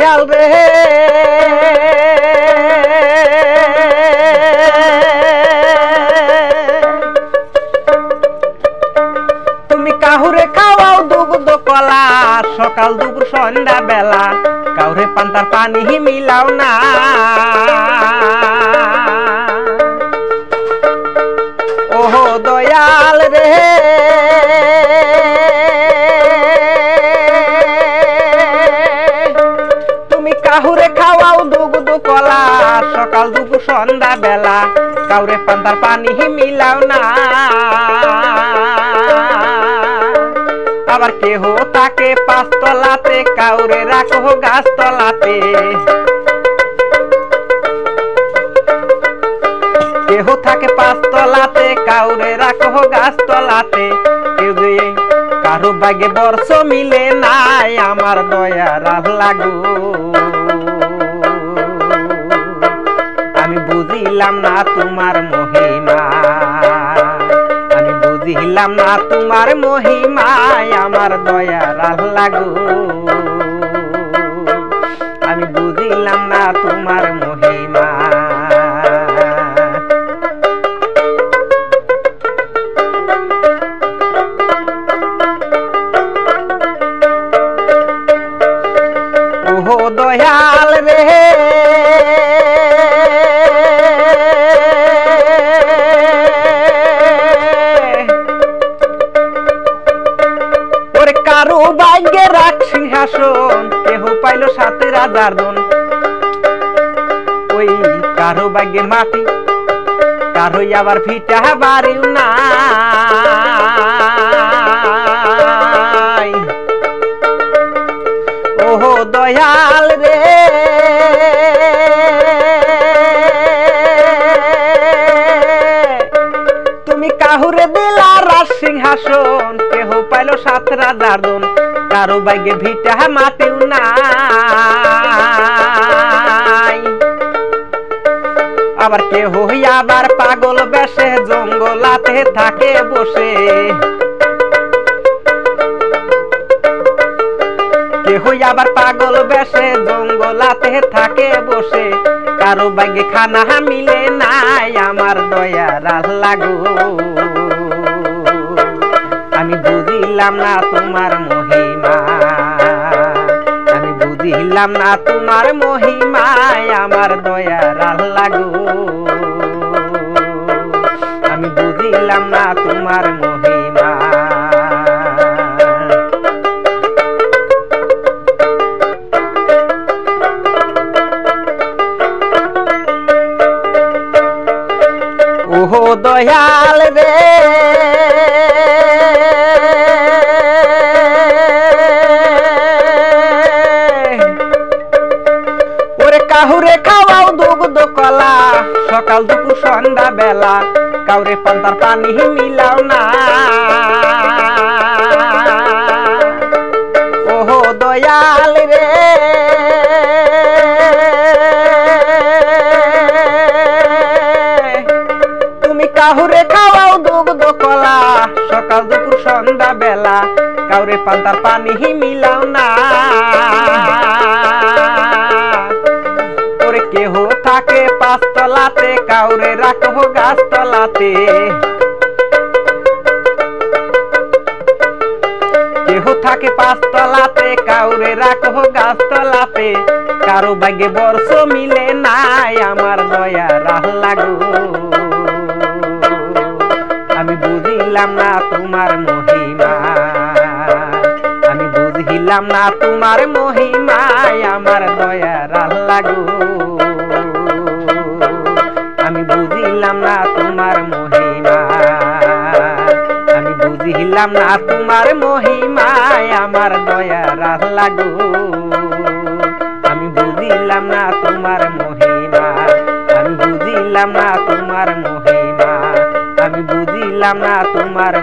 দয়াল রে তুমি কাহুরে খাওয়াও দুগ্ধ কলা সকাল দুপুর সন্ধ্যা বেলা কাউরে পান্তার পানি মিলাও না ওহো দয়াল রে তুমি কাহুরে খাওয়াও দুগ্ধ কলা সকাল দুপুর সন্ধ্যা বেলা কাউরে পান্তার পানি মিলাও না আবার কেহ তাকে পাঁচতলাতে কাউরে রাখো গাছতলাতে কেহ থাকে পাঁচতলাতে কাউরে রাখো গাছতলাতে কেউ যে কারো বাগে বর্ষ মিলে নাই আমার দয়ার লাগু আমি বুঝিলাম না তোমার মহিমা আমি বুঝিলাম না তোমার মহিমায় আমার দয়ার লাগু আমি বুঝিলাম না তোমার মহিমা ওহো দয়াল রে ওরে কারো ভাগ্যে রাখ সিংহাসন কেহ পাইল সাথে রাজার দন ওই কারো ভাগ্যে মাটি কারো আবার ভিটা বাড়িও নাই ওহো দয়াল রে তুমি কাহুরে দিলা রাজ সিংহাসন কেহ পাইল সাত রাজার দন কারো ভাগ্যে ভিটা মাটিও নাই আবার কেহ আবার পাগল বেশে জঙ্গলাতে থাকে বসে কেহ আবার পাগল বেশে জঙ্গলাতে থাকে বসে কারো ভাগ্যে খানা মিলে নাই আমার দয়ার লাগু আমি বুঝিলাম না তোমার মহিমা আমি বুঝিলাম না তোমার মহিমায় আমার দয়ার লাগু আমি বুঝিলাম না তোমার মহিমা ওহো দয়াল রে ওরে কাহুরে খাওয়াও দুগ্ধ কলা সকাল দুপুর সন্ধ্যা বেলা কাউরে পান্তার পানি মিলাও না ওহো দয়াল রে কাহুরে খাওয়াও দুগ্ধ কলা সকাল দুপুর সন্ধ্যা বেলা কাউরে পান্তার পানি মিলাও না ওরে কেহ থাকে পাঁচতলাতে কাউরে রাখো গাছতলাতে কেহ থাকে পাঁচতলাতে কাউরে রাখো গাছতলাতে কারো ভাগ্যে বর্ষ মিলে নাই আমার দয়ার লাগু আমি বুঝিলাম না তোমার মহিমা আমি বুঝিলাম না তোমার মহিমায় আমার দয়ার লাগু আমি বুঝিলাম না তোমার মহিমা আমি বুঝিলাম না তোমার মহিমায় আমার দয়ার লাগু আমি বুঝিলাম না তোমার মহিমা আমি বুঝিলাম না তোমার মহিমা আমি বুঝিলাম না তোমার